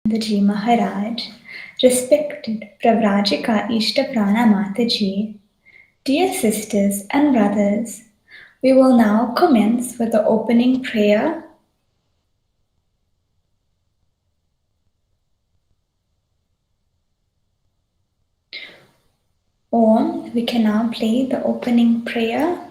Ji Maharaj, respected Pravrajika Ishtaprana Mataji, dear sisters and brothers, we will now commence with the opening prayer. Om, we can now play the opening prayer.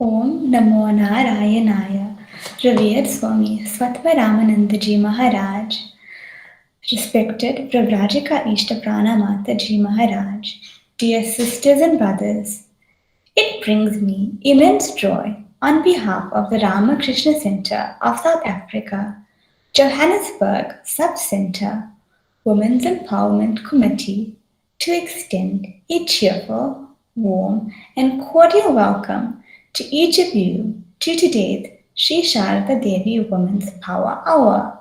Om Namo Narayanaya, Revered Swami Swatvaramanandaji Maharaj, respected Pravrajika Ishtaprana Mataji Maharaj, dear sisters and brothers, it brings me immense joy on behalf of the Ramakrishna Centre of South Africa, Johannesburg Sub-Centre, Women's Empowerment Committee, to extend a cheerful, warm, and cordial welcome to each of you to today's Sri Sarada Devi Women's Power Hour.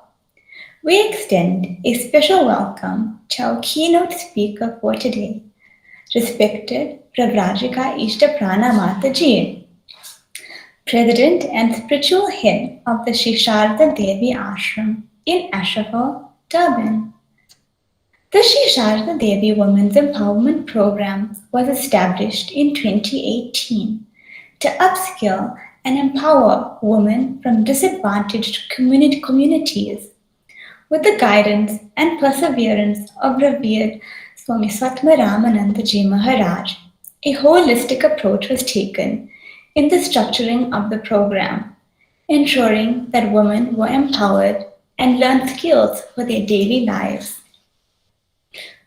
We extend a special welcome to our keynote speaker for today, Respected Pravrajika Ishtaprana Mataji, President and Spiritual Head of the Sri Sarada Devi Ashram in Ashrafal, Durban. The Sri Sarada Devi Women's Empowerment Program was established in 2018 to upskill and empower women from disadvantaged communities with the guidance and perseverance of revered Swami Ramananda Ji Maharaj. A holistic approach was taken in the structuring of the program, ensuring that women were empowered and learned skills for their daily lives.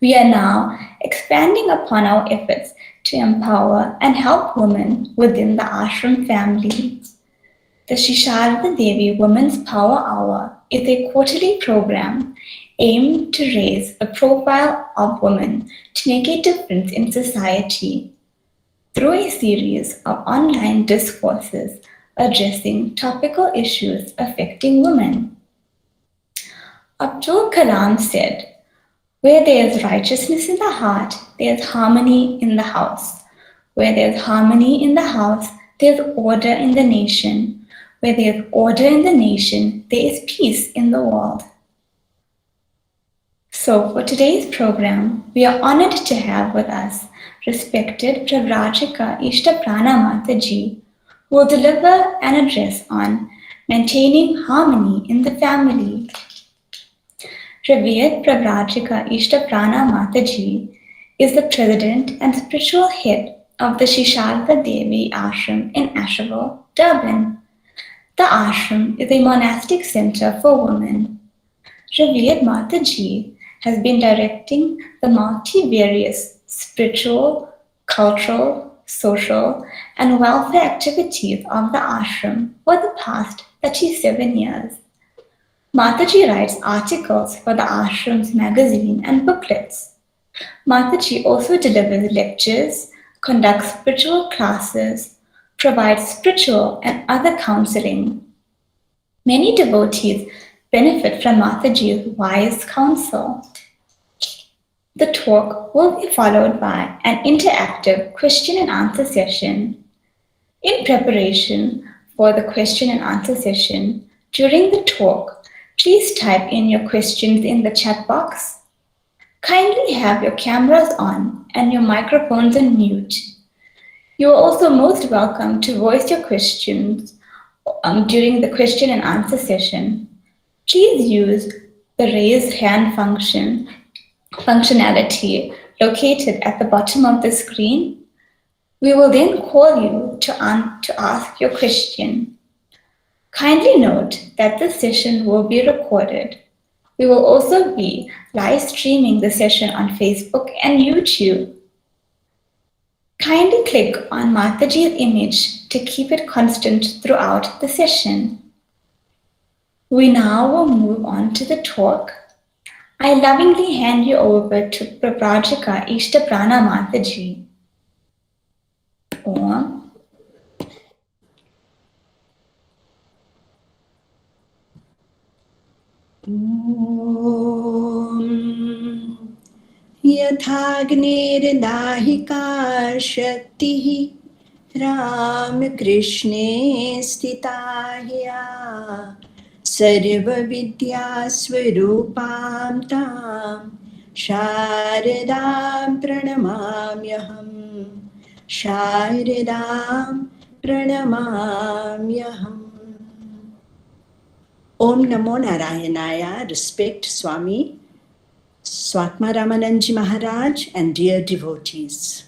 We are now expanding upon our efforts to empower and help women within the ashram family. The Sri Sarada Devi Women's Power Hour is a quarterly program aimed to raise the profile of women to make a difference in society through a series of online discourses addressing topical issues affecting women. Abdul Kalam said, "Where there is righteousness in the heart, there is harmony in the house. Where there is harmony in the house, there is order in the nation. Where there is order in the nation, there is peace in the world." So for today's program, we are honored to have with us respected Pravrajika Ishtaprana Mataji, who will deliver an address on maintaining harmony in the family. Revered Pravrajika Ishtaprana Mataji is the president and spiritual head of the Sri Sarada Devi Ashram in Ashrafal, Durban. The ashram is a monastic center for women. Revered Mataji has been directing the multivarious spiritual, cultural, social, and welfare activities of the ashram for the past 37 years. Mataji writes articles for the ashram's magazine and booklets. Mataji also delivers lectures, conducts spiritual classes, provides spiritual and other counseling. Many devotees benefit from Mataji's wise counsel. The talk will be followed by an interactive question and answer session. In preparation for the question and answer session, during the talk, please type in your questions in the chat box. Kindly have your cameras on and your microphones on mute. You are also most welcome to voice your questions during the question and answer session. Please use the raise hand functionality located at the bottom of the screen. We will then call you to ask your question. Kindly note that this session will be recorded. We will also be live streaming the session on Facebook and YouTube. Kindly click on Mataji's image to keep it constant throughout the session. We now will move on to the talk. I lovingly hand you over to Pravrajika Ishtaprana Mataji. Om. यथाग्निर्दाहिका शक्तिः रामकृष्णे स्थिता ह्या सर्वविद्यास्वरूपां तां शारदां प्रणमाम्यहम् शारदां प्रणमाम्यहम्. Om Namo Narayanaya. Respect Swami Ramananda Maharaj and dear devotees.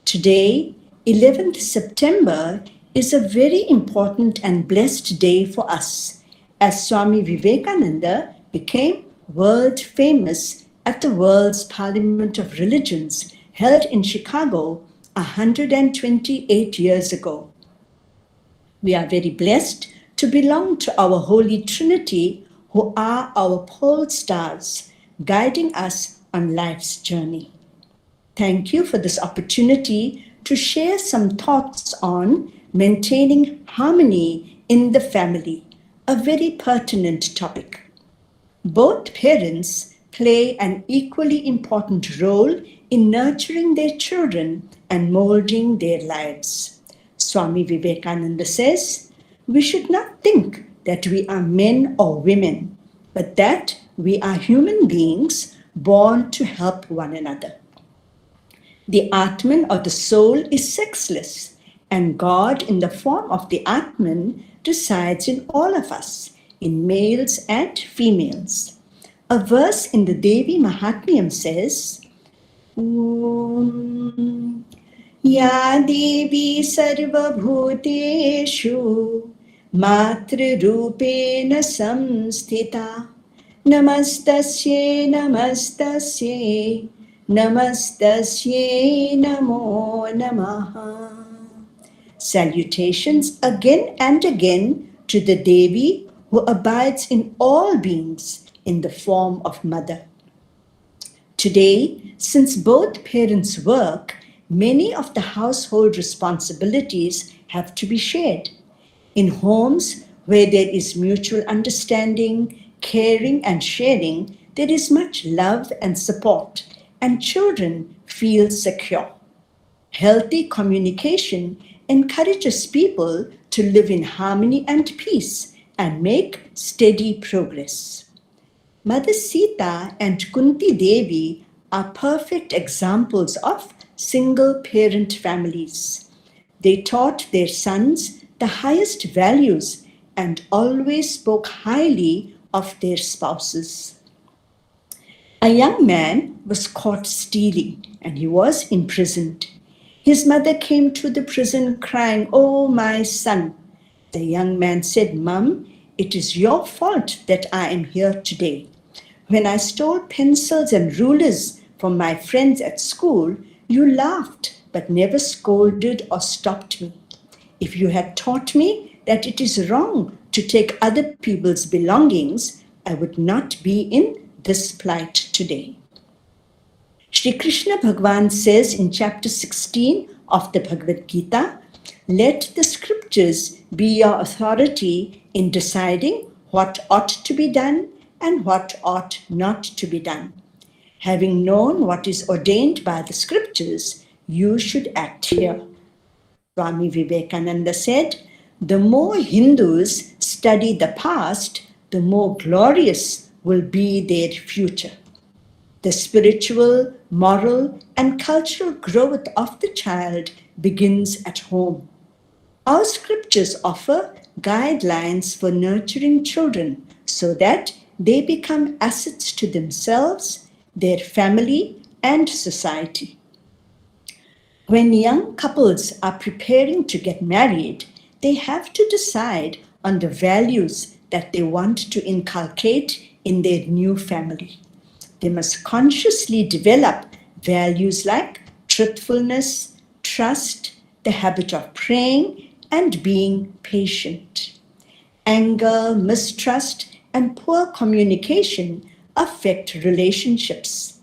Today, 11th September, is a very important and blessed day for us, as Swami Vivekananda became world famous at the World's Parliament of Religions held in Chicago 128 years ago. We are very blessed to belong to our Holy Trinity, who are our pole stars, guiding us on life's journey. Thank you for this opportunity to share some thoughts on maintaining harmony in the family, a very pertinent topic. Both parents play an equally important role in nurturing their children and molding their lives. Swami Vivekananda says, we should not think that we are men or women, but that we are human beings born to help one another. The Atman or the soul is sexless, and God in the form of the Atman resides in all of us, in males and females. A verse in the Devi Mahatmyam says, Ya Devi Sarva Bhuteshu Matrurupena Samstita Namastasye Namastasye Namastasye Namo Namaha. Salutations again and again to the Devi who abides in all beings in the form of mother. Today, since both parents work, many of the household responsibilities have to be shared. In homes where there is mutual understanding, caring and sharing, there is much love and support, and children feel secure. Healthy communication encourages people to live in harmony and peace and make steady progress. Mother Sita and Kunti Devi are perfect examples of single-parent families. They taught their sons the highest values and always spoke highly of their spouses. A young man was caught stealing and he was imprisoned. His mother came to the prison crying, "Oh, my son." The young man said, "Mum, it is your fault that I am here today. When I stole pencils and rulers from my friends at school, you laughed but never scolded or stopped me. If you had taught me that it is wrong to take other people's belongings, I would not be in this plight today." Sri Krishna Bhagavan says in chapter 16 of the Bhagavad Gita, "Let the scriptures be your authority in deciding what ought to be done and what ought not to be done. Having known what is ordained by the scriptures, you should act here." Swami Vivekananda said, "The more Hindus study the past, the more glorious will be their future." The spiritual, moral, and cultural growth of the child begins at home. Our scriptures offer guidelines for nurturing children so that they become assets to themselves, their family, and society. When young couples are preparing to get married, they have to decide on the values that they want to inculcate in their new family. They must consciously develop values like truthfulness, trust, the habit of praying, and being patient. Anger, mistrust, and poor communication affect relationships.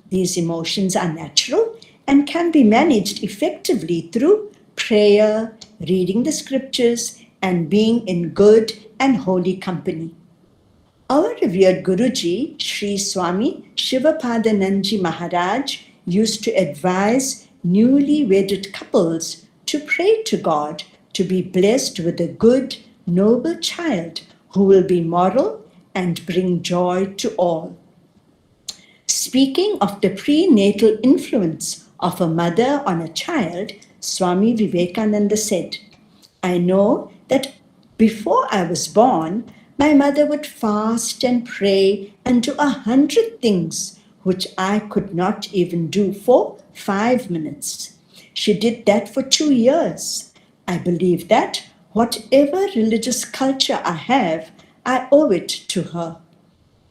These emotions are natural and can be managed effectively through prayer, reading the scriptures, and being in good and holy company. Our revered Guruji, Sri Swami Shivapadanandji Maharaj, used to advise newly wedded couples to pray to God to be blessed with a good, noble child who will be moral and bring joy to all. Speaking of the prenatal influence of a mother on a child, Swami Vivekananda said, "I know that before I was born, my mother would fast and pray and do 100 things which I could not even do for 5 minutes. She did that for 2 years. I believe that whatever religious culture I have, I owe it to her.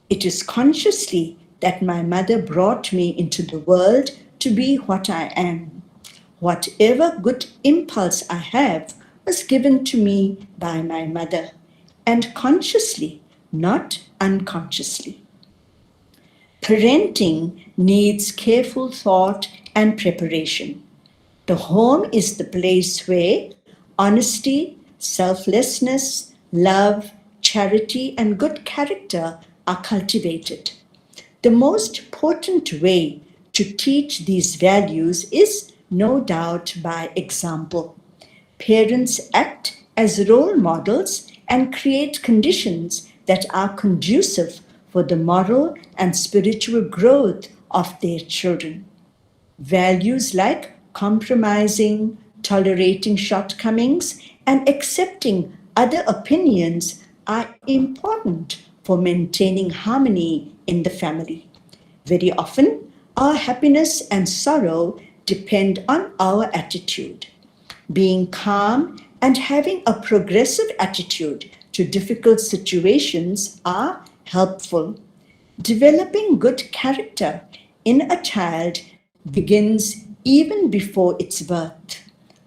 It is consciously that my mother brought me into the world to be what I am. Whatever good impulse I have was given to me by my mother, and consciously, not unconsciously." Parenting needs careful thought and preparation. The home is the place where honesty, selflessness, love, charity, and good character are cultivated. The most potent way to teach these values is no doubt by example. Parents act as role models and create conditions that are conducive for the moral and spiritual growth of their children. Values like compromising, tolerating shortcomings, and accepting other opinions are important for maintaining harmony in the family. Very often, our happiness and sorrow depend on our attitude. Being calm and having a progressive attitude to difficult situations are helpful. Developing good character in a child begins even before its birth.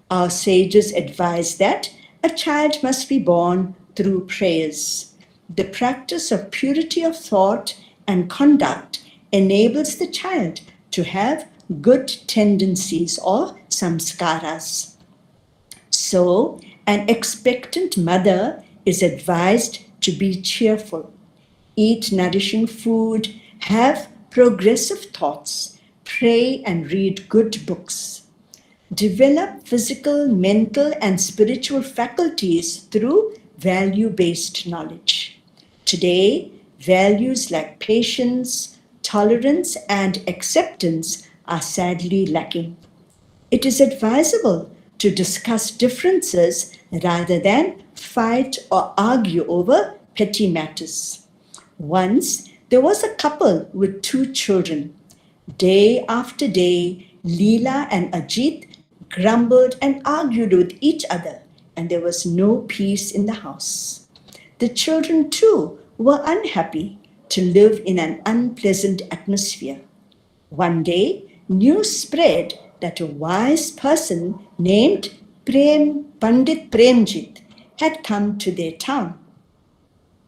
Our sages advise that a child must be born through prayers. The practice of purity of thought and conduct enables the child to have good tendencies or samskaras. So, an expectant mother is advised to be cheerful, eat nourishing food, have progressive thoughts, pray and read good books. Develop physical, mental, and spiritual faculties through value-based knowledge. Today, values like patience, tolerance, and acceptance are sadly lacking. It is advisable to discuss differences rather than fight or argue over petty matters. Once, there was a couple with 2 children. Day after day, Leela and Ajit grumbled and argued with each other, and there was no peace in the house. The children, too, were unhappy to live in an unpleasant atmosphere. One day, news spread that a wise person named Pandit Premjit had come to their town.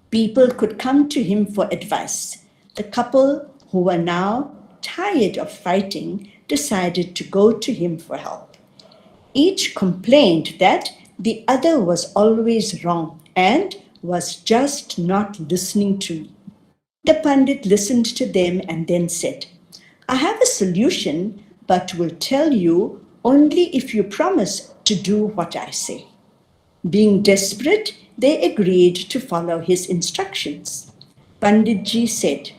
People could come to him for advice. The couple, who were now tired of fighting, decided to go to him for help. Each complained that the other was always wrong and was just not listening to me. The Pandit listened to them and then said, "I have a solution, but will tell you only if you promise to do what I say." Being desperate, they agreed to follow his instructions. Panditji said,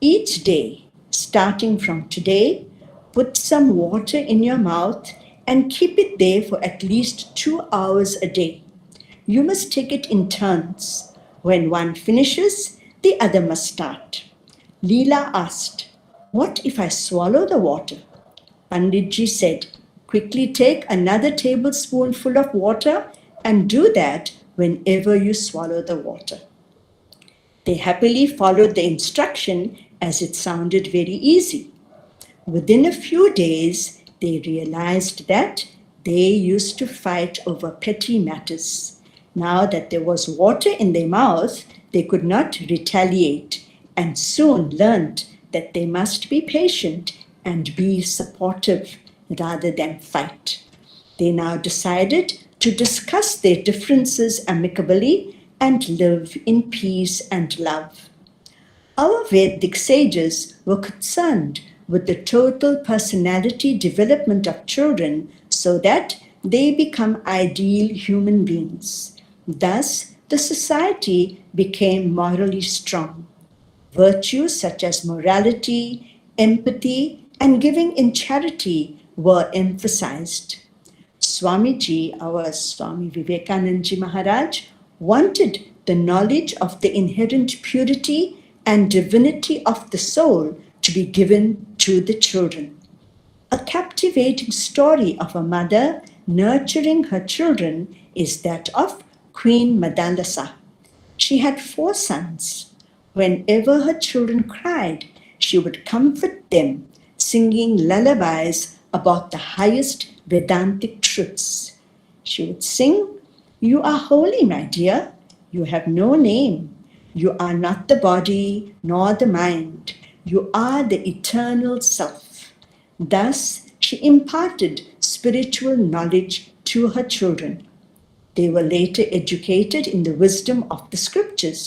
"Each day, starting from today, put some water in your mouth and keep it there for at least 2 hours a day. You must take it in turns. When one finishes, the other must start." Leela asked, "What if I swallow the water?" Panditji said, "Quickly take another tablespoonful of water and do that whenever you swallow the water." They happily followed the instruction as it sounded very easy. Within a few days, they realized that they used to fight over petty matters. Now that there was water in their mouth, they could not retaliate and soon learned that they must be patient and be supportive rather than fight. They now decided to discuss their differences amicably and live in peace and love. Our Vedic sages were concerned with the total personality development of children so that they become ideal human beings. Thus, the society became morally strong. Virtues such as morality, empathy, and giving in charity were emphasized. Swamiji, our Swami Vivekananda Maharaj, wanted the knowledge of the inherent purity and divinity of the soul to be given to the children. A captivating story of a mother nurturing her children is that of Queen Madalasa. She had 4 sons. Whenever her children cried, she would comfort them, singing lullabies about the highest Vedantic truths. She would sing, "You are holy, my dear. You have no name. You are not the body nor the mind. You are the eternal self." Thus, she imparted spiritual knowledge to her children. They were later educated in the wisdom of the scriptures.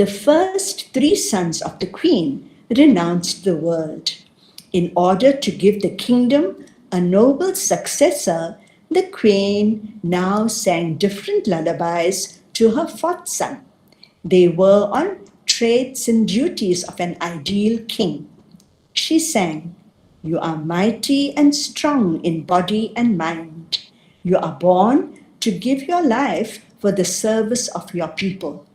The first 3 sons of the queen renounced the world. In order to give the kingdom a noble successor, the queen now sang different lullabies to her 4th son. They were on traits and duties of an ideal king. She sang, "You are mighty and strong in body and mind. You are born to give your life for the service of your people."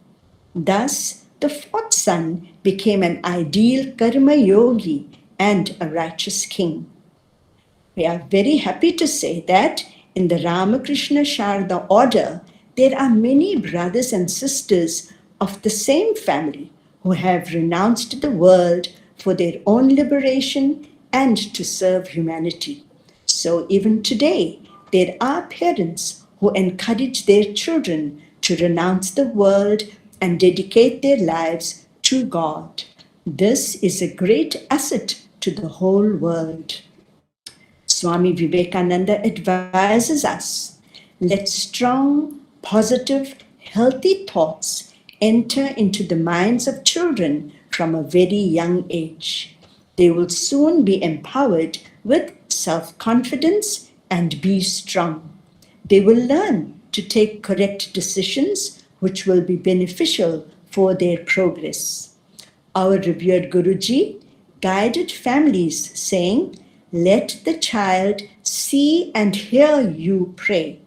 Thus, the 4th son became an ideal karma yogi and a righteous king. We are very happy to say that in the Ramakrishna Sharda order, there are many brothers and sisters of the same family who have renounced the world for their own liberation and to serve humanity. So even today, there are parents who encourage their children to renounce the world and dedicate their lives to God. This is a great asset to the whole world. Swami Vivekananda advises us, let strong, positive, healthy thoughts enter into the minds of children from a very young age. They will soon be empowered with self-confidence and be strong. They will learn to take correct decisions which will be beneficial for their progress. Our revered Guruji guided families saying, let the child see and hear you pray.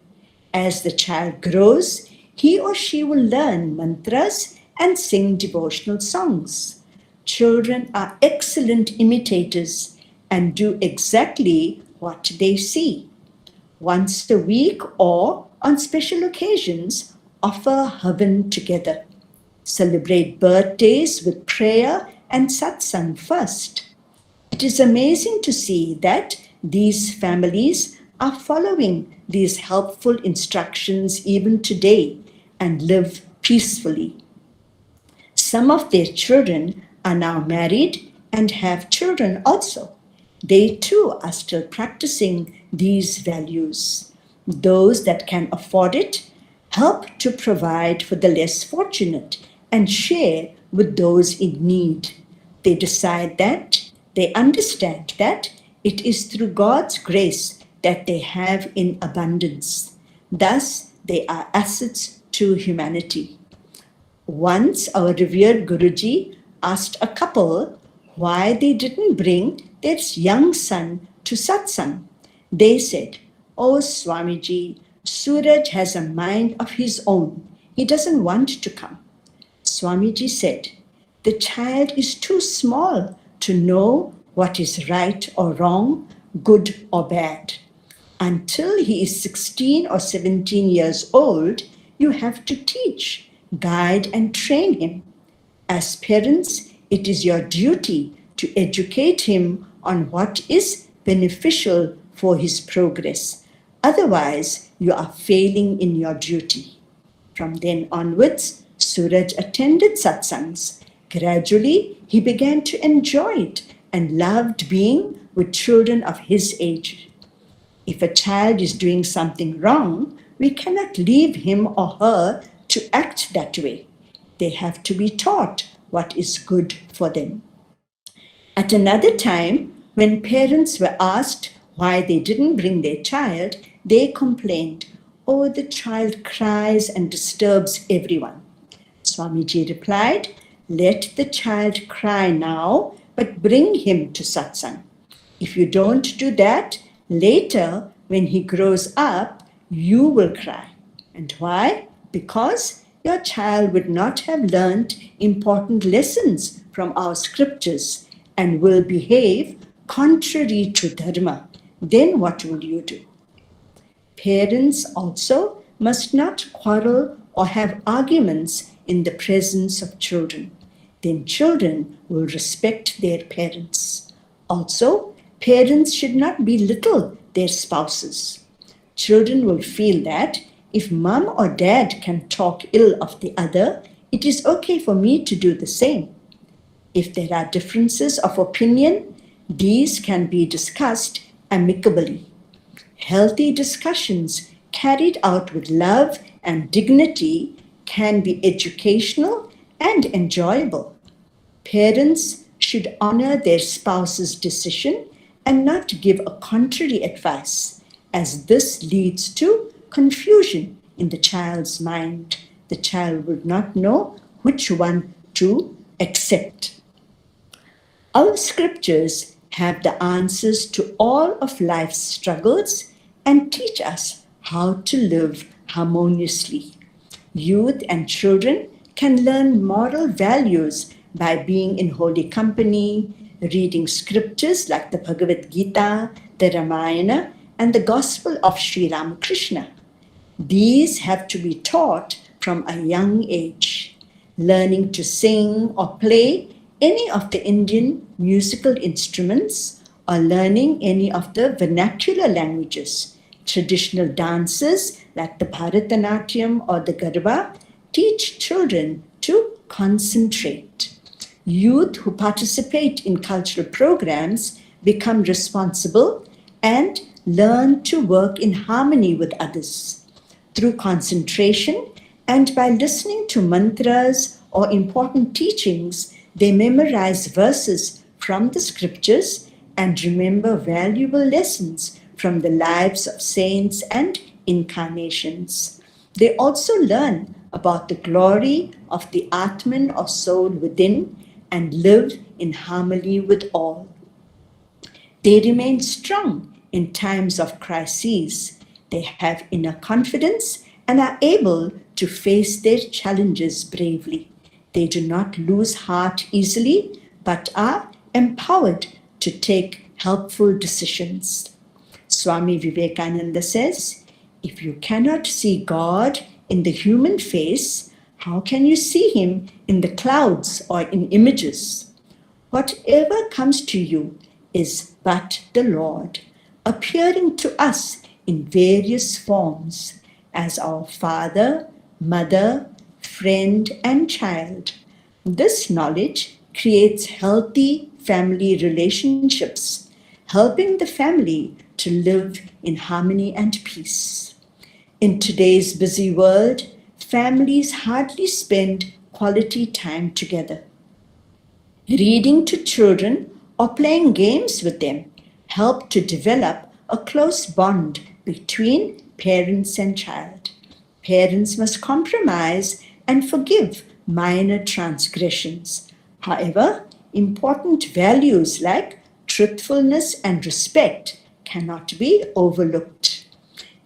As the child grows, he or she will learn mantras and sing devotional songs. Children are excellent imitators and do exactly what they see. Once a week or on special occasions, offer havan together. Celebrate birthdays with prayer and satsang first. It is amazing to see that these families are following these helpful instructions even today and live peacefully. Some of their children are now married and have children also. They too are still practicing these values. Those that can afford it help to provide for the less fortunate and share with those in need. They decide that they understand that it is through God's grace that they have in abundance. Thus, they are assets to humanity. Once our revered Guruji asked a couple why they didn't bring their young son to satsang. They said, "Oh Swamiji, Suraj has a mind of his own. He doesn't want to come." Swamiji said, "The child is too small to know what is right or wrong, good or bad. Until he is 16 or 17 years old, you have to teach, guide and train him. As parents, it is your duty to educate him on what is beneficial for his progress. Otherwise, you are failing in your duty." From then onwards, Suraj attended satsangs. Gradually, he began to enjoy it and loved being with children of his age. If a child is doing something wrong, we cannot leave him or her to act that way. They have to be taught what is good for them. At another time, when parents were asked why they didn't bring their child, they complained, "Oh, the child cries and disturbs everyone." Swamiji replied, "Let the child cry now, but bring him to satsang. If you don't do that, later when he grows up, you will cry. And why? Because your child would not have learned important lessons from our scriptures and will behave contrary to dharma. Then what will you do?" Parents also must not quarrel or have arguments in the presence of children. Then children will respect their parents. Also, parents should not belittle their spouses. Children will feel that if mom or dad can talk ill of the other, it is okay for me to do the same. If there are differences of opinion, these can be discussed amicably. Healthy discussions carried out with love and dignity can be educational and enjoyable. Parents should honor their spouse's decision and not give a contrary advice, as this leads to confusion in the child's mind. The child would not know which one to accept. Our scriptures have the answers to all of life's struggles and teach us how to live harmoniously. Youth and children can learn moral values by being in holy company, reading scriptures like the Bhagavad Gita, the Ramayana, and the Gospel of Sri Ramakrishna. These have to be taught from a young age. Learning to sing or play any of the Indian musical instruments or learning any of the vernacular languages, traditional dances like the Bhavatarini or the Garba, teach children to concentrate. Youth who participate in cultural programs become responsible and learn to work in harmony with others. Through concentration and by listening to mantras or important teachings, they memorize verses from the scriptures and remember valuable lessons from the lives of saints and incarnations. They also learn about the glory of the Atman or soul within and live in harmony with all. They remain strong in times of crises. They have inner confidence and are able to face their challenges bravely. They do not lose heart easily, but are empowered to take helpful decisions. Swami Vivekananda says, if you cannot see God in the human face, how can you see him in the clouds or in images? Whatever comes to you is but the Lord, appearing to us in various forms as our father, mother, friend, and child. This knowledge creates healthy family relationships, helping the family to live in harmony and peace. In today's busy world, families hardly spend quality time together. Reading to children or playing games with them help to develop a close bond between parents and child. Parents must compromise and forgive minor transgressions. However, important values like truthfulness and respect cannot be overlooked.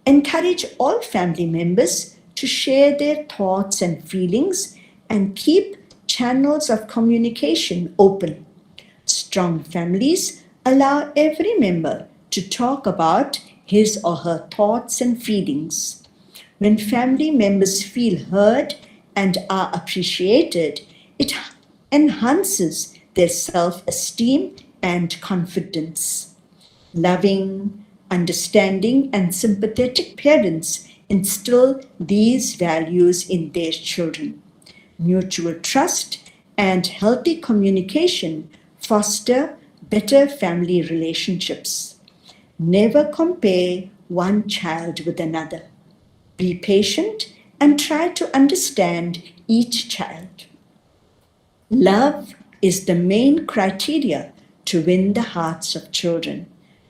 Encourage all family members to share their thoughts and feelings and keep channels of communication open. Strong families allow every member to talk about his or her thoughts and feelings. When family members feel heard and are appreciated, it enhances their self-esteem and confidence. Loving, understanding, and sympathetic parents instill these values in their children. Mutual trust and healthy communication foster better family relationships. Never compare one child with another. Be patient and try to understand each child. Love is the main criteria to win the hearts of children,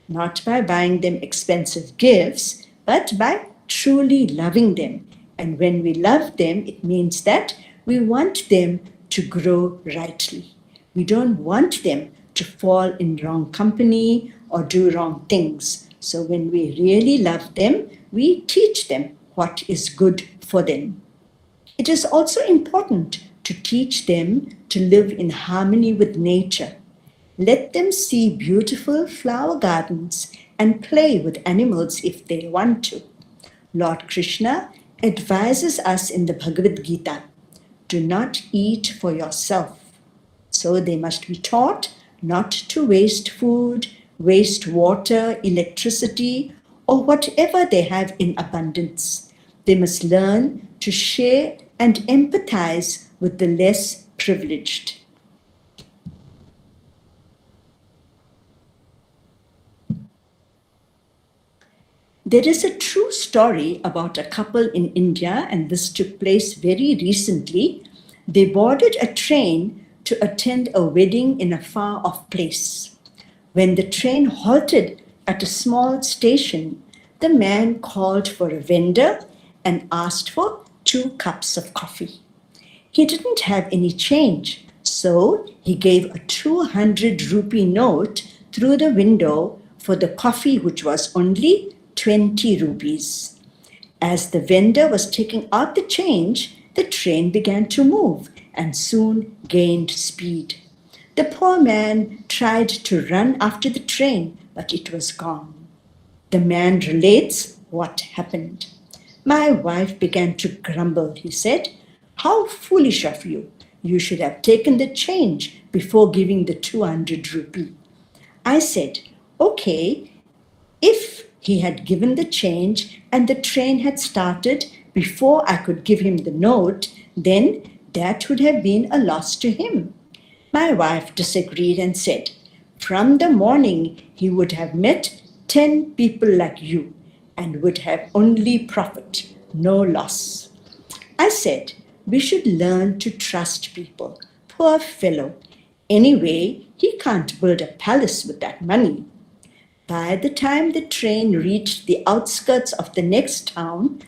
not by buying them expensive gifts, but by truly loving them. And when we love them, it means that we want them to grow rightly. We don't want them to fall in wrong company or do wrong things. So when we really love them, we teach them what is good for them. It is also important to teach them to live in harmony with nature. Let them see beautiful flower gardens and play with animals if they want to. Lord Krishna advises us in the Bhagavad Gita, do not eat for yourself. So they must be taught not to waste food, waste water, electricity, or whatever they have in abundance. They must learn to share and empathize with the less privileged. There is a true story about a couple in India, and this took place very recently. They boarded a train to attend a wedding in a far-off place. When the train halted at a small station, the man called for a vendor and asked for 2 cups of coffee. He didn't have any change, so he gave a 200 rupee note through the window for the coffee, which was only 20 rupees. As the vendor was taking out the change, the train began to move and soon gained speed. The poor man tried to run after the train, but it was gone. The man relates what happened. My wife began to grumble, he said. How foolish of you! You should have taken the change before giving the 200 rupee. I said, okay, if he had given the change and the train had started before I could give him the note, then that would have been a loss to him. My wife disagreed and said, from the morning he would have met 10 people like you and would have only profit, no loss. I said, we should learn to trust people. Poor fellow. Anyway, he can't build a palace with that money. By the time the train reached the outskirts of the next town,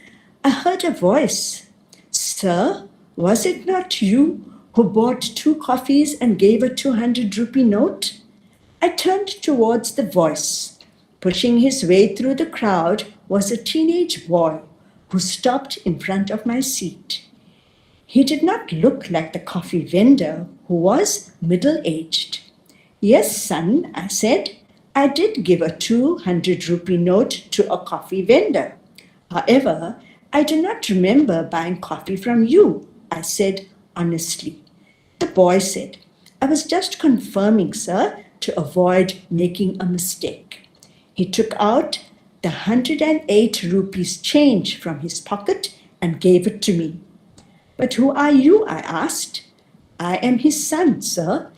I heard a voice. Sir, was it not you who bought 2 coffees and gave a 200 rupee note? I turned towards the voice. Pushing his way through the crowd was a teenage boy who stopped in front of my seat. He did not look like the coffee vendor, who was middle-aged. Yes, son, I said, I did give a 200 rupee note to a coffee vendor. However, I do not remember buying coffee from you, I said honestly. The boy said, I was just confirming, sir, to avoid making a mistake. He took out the 108 rupees change from his pocket and gave it to me. But who are you? I asked. I am his son, sir.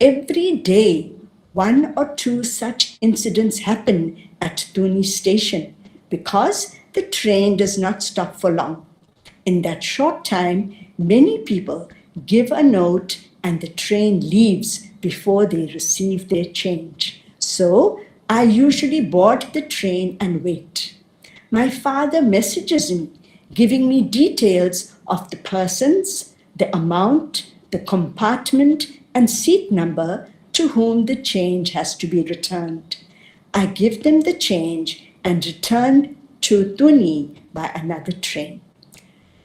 Every day, 1 or 2 such incidents happen at Tuni station because the train does not stop for long. In that short time, many people give a note and the train leaves before they receive their change. So I usually board the train and wait. My father messages me, giving me details of the persons, the amount, the compartment, and seat number to whom the change has to be returned. I give them the change and return to Tuni by another train.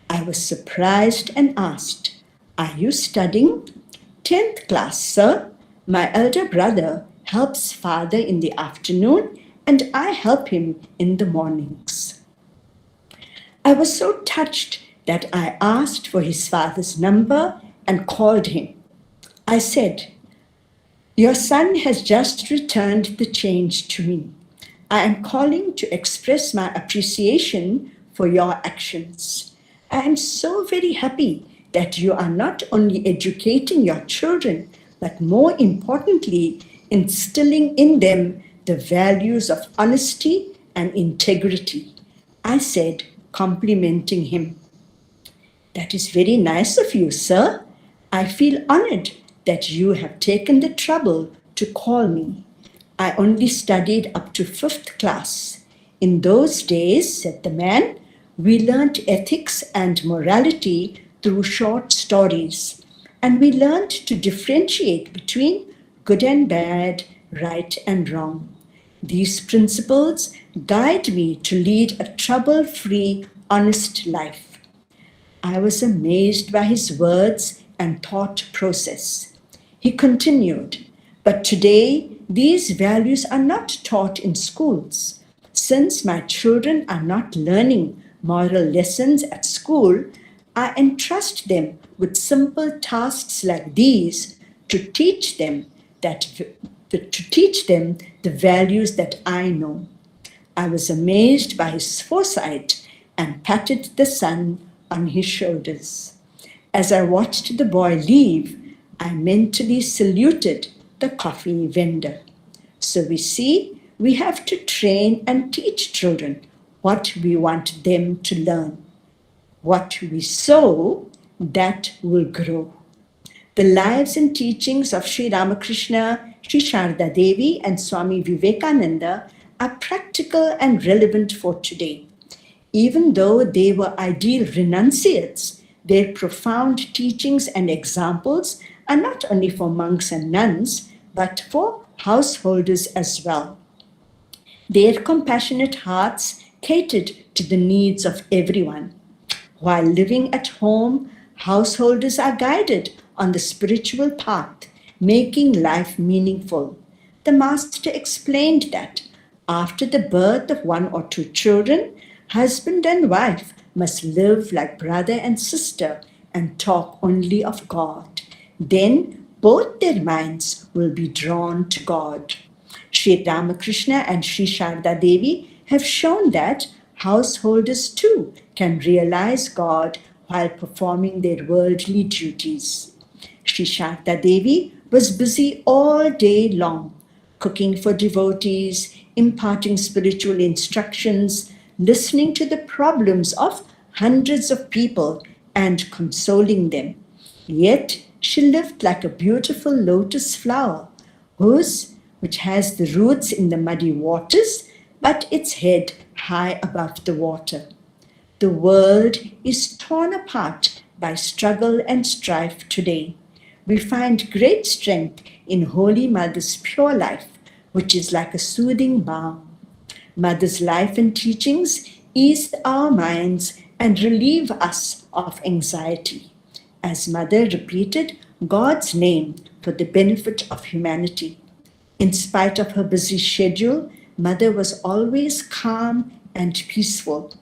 I was surprised and asked, are you studying? 10th class, sir. My elder brother helps father in the afternoon and I help him in the mornings. I was so touched that I asked for his father's number and called him. I said, your son has just returned the change to me. I am calling to express my appreciation for your actions. I am so very happy that you are not only educating your children, but more importantly, instilling in them the values of honesty and integrity. I said, complimenting him. That is very nice of you, sir. I feel honored that you have taken the trouble to call me. I only studied up to 5th class. In those days, said the man, we learnt ethics and morality through short stories, and we learnt to differentiate between good and bad, right and wrong. These principles guide me to lead a trouble-free, honest life. I was amazed by his words and thought process. He continued, but today these values are not taught in schools. Since my children are not learning moral lessons at school, I entrust them with simple tasks like these to teach them the values that I know. I was amazed by his foresight and patted the son on his shoulders. As I watched the boy leave, I mentally saluted the coffee vendor. So we see, we have to train and teach children what we want them to learn. What we sow, that will grow. The lives and teachings of Sri Ramakrishna, Sri Sarada Devi, and Swami Vivekananda are practical and relevant for today. Even though they were ideal renunciates, their profound teachings and examples are not only for monks and nuns, but for householders as well. Their compassionate hearts catered to the needs of everyone. While living at home, householders are guided on the spiritual path, making life meaningful. The Master explained that after the birth of one or two children, husband and wife must live like brother and sister and talk only of God. Then both their minds will be drawn to God. Sri Ramakrishna and Sri Sarada Devi have shown that householders too can realize God while performing their worldly duties. Sri Sarada Devi was busy all day long, cooking for devotees, imparting spiritual instructions, listening to the problems of hundreds of people, and consoling them. Yet she lived like a beautiful lotus flower, which has the roots in the muddy waters, but its head high above the water. The world is torn apart by struggle and strife today. We find great strength in Holy Mother's pure life, which is like a soothing balm. Mother's life and teachings ease our minds and relieve us of anxiety. As Mother repeated God's name for the benefit of humanity. In spite of her busy schedule, Mother was always calm and peaceful.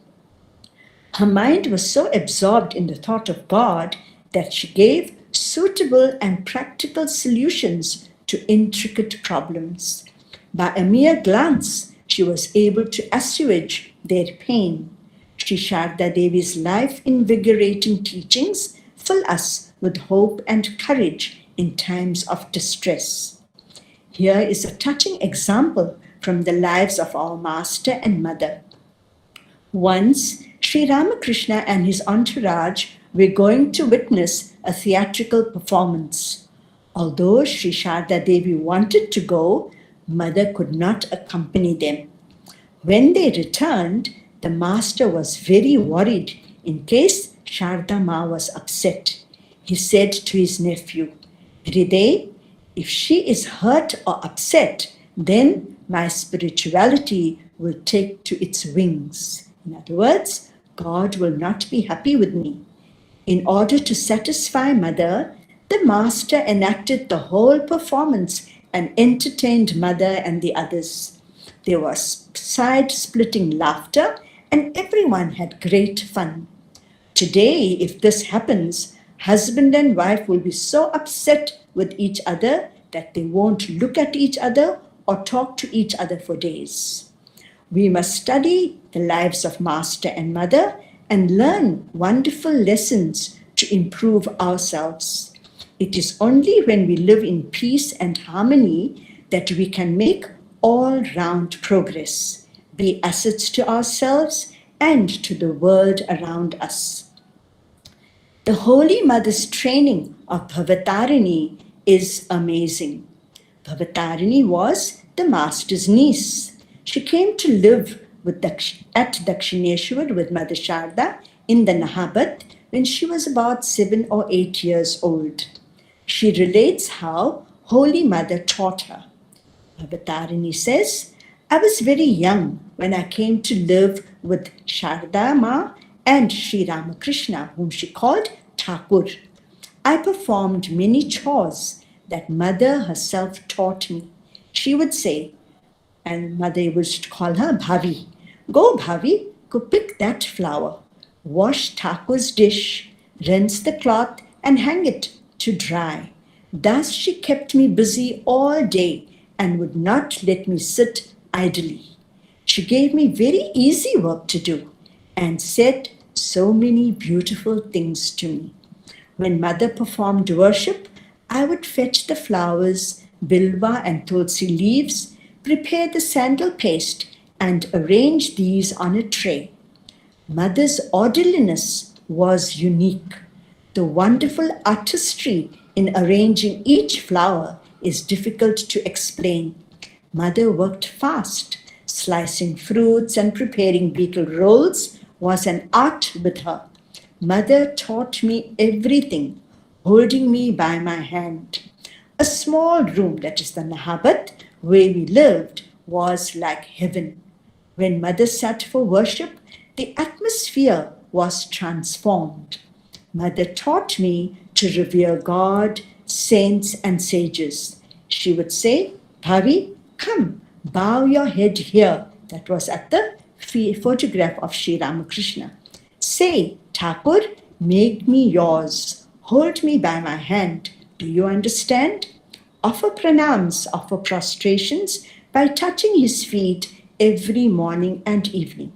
Her mind was so absorbed in the thought of God that she gave suitable and practical solutions to intricate problems. By a mere glance, she was able to assuage their pain. Sri Sarada Devi's life-invigorating teachings fill us with hope and courage in times of distress. Here is a touching example from the lives of our Master and Mother. Once, Sri Ramakrishna and his entourage were going to witness a theatrical performance. Although Sri Sarada Devi wanted to go, Mother could not accompany them. When they returned, the Master was very worried in case Sharda Ma was upset. He said to his nephew, "Hriday, if she is hurt or upset, then my spirituality will take to its wings." In other words, God will not be happy with me. In order to satisfy Mother, the Master enacted the whole performance and entertained Mother and the others. There was side-splitting laughter and everyone had great fun. Today, if this happens, husband and wife will be so upset with each other that they won't look at each other or talk to each other for days. We must study the lives of Master and Mother and learn wonderful lessons to improve ourselves. It is only when we live in peace and harmony that we can make all-round progress, be assets to ourselves and to the world around us. The Holy Mother's training of Bhavatarini is amazing. Bhavatarini was the Master's niece. She came to live at Dakshineshwar with Mother Sharda in the Nahabat when she was about 7 or 8 years old. She relates how Holy Mother taught her. Bhavatarini says, "I was very young when I came to live with Sharda Ma and Sri Ramakrishna, whom she called Thakur. I performed many chores that Mother herself taught me. She would say, and Mother would call her Bhavi, 'Go Bhavi, go pick that flower, wash Thakur's dish, rinse the cloth and hang it to dry.' Thus she kept me busy all day and would not let me sit idly. She gave me very easy work to do and said so many beautiful things to me. When Mother performed worship, I would fetch the flowers, bilva and tulsi leaves, prepare the sandal paste and arrange these on a tray. Mother's orderliness was unique. The wonderful artistry in arranging each flower is difficult to explain. Mother worked fast. Slicing fruits and preparing beetle rolls was an art with her. Mother taught me everything, holding me by my hand. A small room, that is the Nahabat, where we lived, was like heaven. When Mother sat for worship, the atmosphere was transformed. Mother taught me to revere God, saints, and sages. She would say, Bhavi, come, bow your head here. That was at the photograph of Sri Ramakrishna. Say, Thakur, make me yours. Hold me by my hand. Do you understand? Offer pranams, offer prostrations by touching his feet every morning and evening.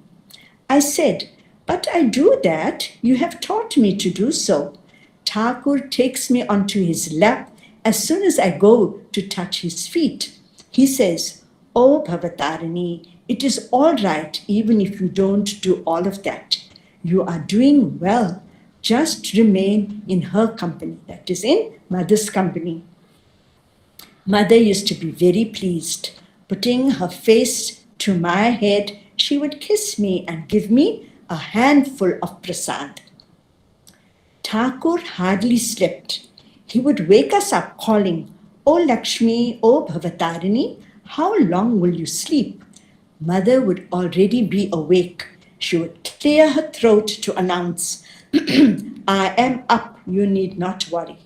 I said, but I do that. You have taught me to do so. Thakur takes me onto his lap as soon as I go to touch his feet. He says, oh Bhavatarini, it is all right even if you don't do all of that. You are doing well. Just remain in her company, that is in Mother's company. Mother used to be very pleased. Putting her face to my head, she would kiss me and give me a handful of prasad. Thakur hardly slept. He would wake us up calling, O Lakshmi, O Bhavatarini, how long will you sleep? Mother would already be awake. She would clear her throat to announce, I am up, you need not worry.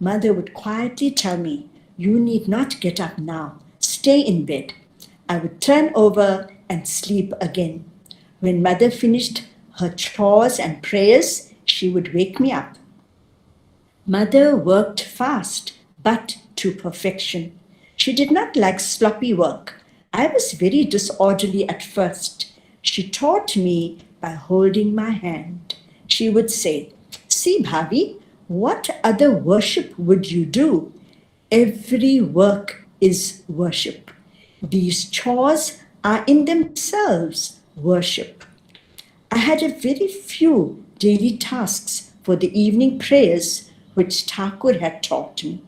Mother would quietly tell me, you need not get up now, stay in bed. I would turn over and sleep again. When Mother finished her chores and prayers, she would wake me up. Mother worked fast, but to perfection. She did not like sloppy work. I was very disorderly at first. She taught me by holding my hand. She would say, see, Bhavi, what other worship would you do? Every work is worship. These chores are in themselves worship. I had a very few daily tasks for the evening prayers which Thakur had taught me.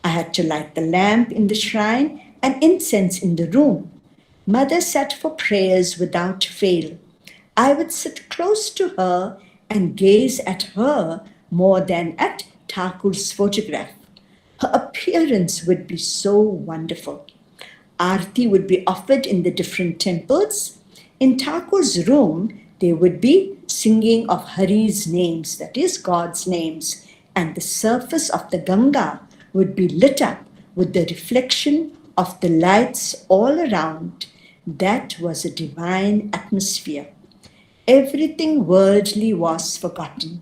I had to light the lamp in the shrine and incense in the room. Mother sat for prayers without fail. I would sit close to her and gaze at her more than at Thakur's photograph. Her appearance would be so wonderful. Aarti would be offered in the different temples. In Thakur's room, they would be singing of Hari's names, that is God's names, and the surface of the Ganga would be lit up with the reflection of the lights all around. That was a divine atmosphere. Everything worldly was forgotten.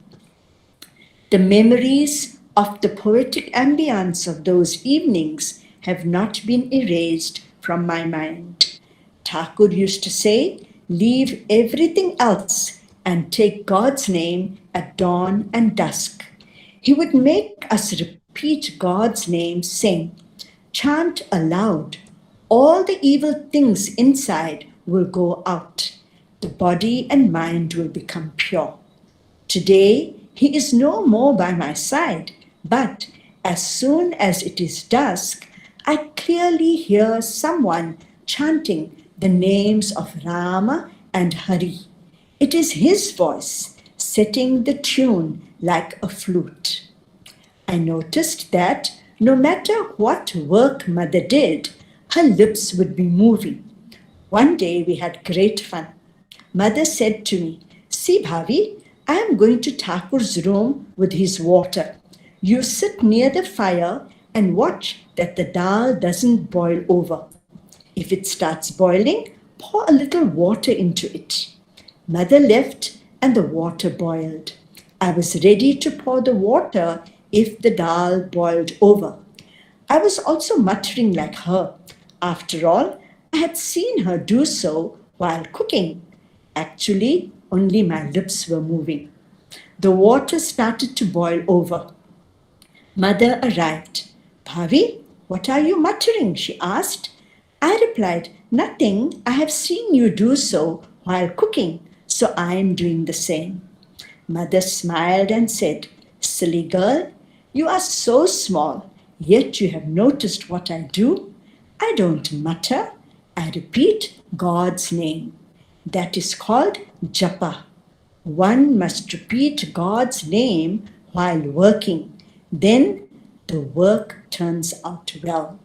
The memories of the poetic ambience of those evenings have not been erased from my mind. Thakur used to say, leave everything else and take God's name at dawn and dusk. He would make us repeat God's name, saying, chant aloud. All the evil things inside will go out. The body and mind will become pure. Today, he is no more by my side, but as soon as it is dusk, I clearly hear someone chanting the names of Rama and Hari. It is his voice setting the tune like a flute. I noticed that no matter what work Mother did, her lips would be moving. One day we had great fun. Mother said to me, see Bhavi, I am going to Thakur's room with his water. You sit near the fire and watch that the dal doesn't boil over. If it starts boiling, pour a little water into it. Mother left and the water boiled. I was ready to pour the water if the dal boiled over. I was also muttering like her. After all, I had seen her do so while cooking. Actually, only my lips were moving. The water started to boil over. Mother arrived. Bhavi, what are you muttering? She asked. I replied, nothing. I have seen you do so while cooking, so I am doing the same. Mother smiled and said, Silly girl, you are so small, yet you have noticed what I do. I don't mutter, I repeat God's name. That is called japa. One must repeat God's name while working. Then the work turns out well.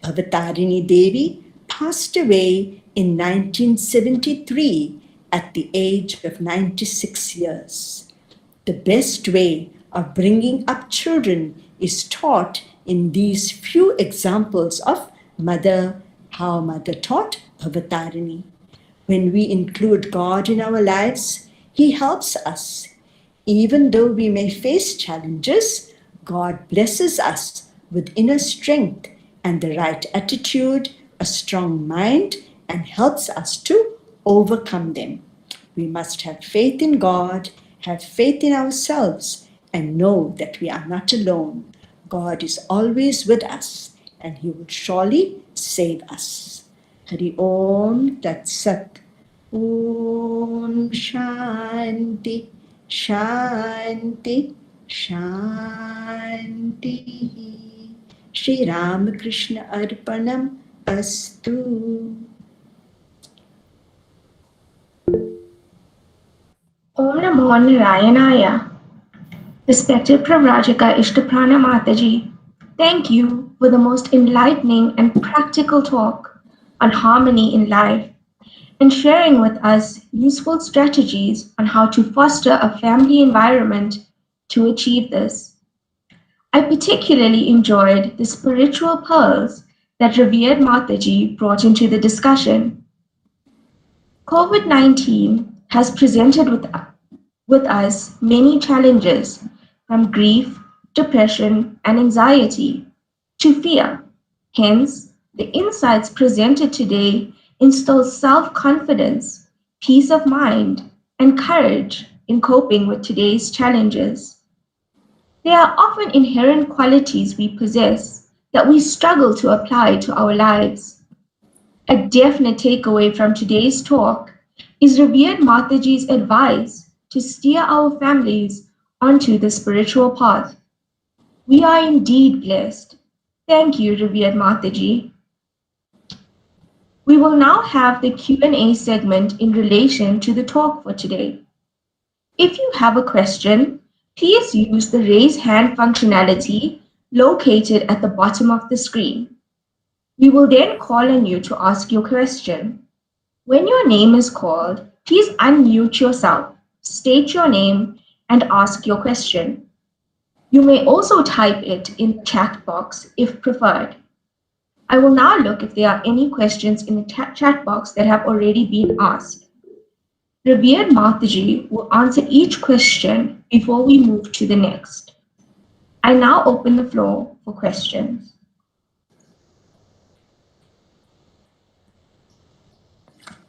Bhavatarini Devi passed away in 1973 at the age of 96 years. The best way of bringing up children is taught in these few examples of how Mother taught Bhavatarini. When we include God in our lives, He helps us. Even though we may face challenges, God blesses us with inner strength and the right attitude, a strong mind, and helps us to overcome them. We must have faith in God, have faith in ourselves, and know that we are not alone. God is always with us, and He will surely save us. Hari Om Tat Sat. Om Shanti, Shanti, Shanti. Sri Ramakrishna Arpanam Astu. Om Namo Narayanaya. Respected Pravrajika Ishtaprana Mataji, thank you for the most enlightening and practical talk on harmony in life and sharing with us useful strategies on how to foster a family environment to achieve this. I particularly enjoyed the spiritual pearls that revered Mataji brought into the discussion. COVID-19 has presented with us many challenges, from grief, depression, and anxiety to fear. Hence, the insights presented today instill self-confidence, peace of mind, and courage in coping with today's challenges. There are often inherent qualities we possess that we struggle to apply to our lives. A definite takeaway from today's talk is revered Mataji's advice to steer our families onto the spiritual path. We are indeed blessed. Thank you, revered Mataji. We will now have the Q&A segment in relation to the talk for today. If you have a question, please use the raise hand functionality located at the bottom of the screen. We will then call on you to ask your question. When your name is called, please unmute yourself, state your name, and ask your question. You may also type it in the chat box if preferred. I will now look if there are any questions in the chat box that have already been asked. Revered Mataji will answer each question before we move to the next. I now open the floor for questions.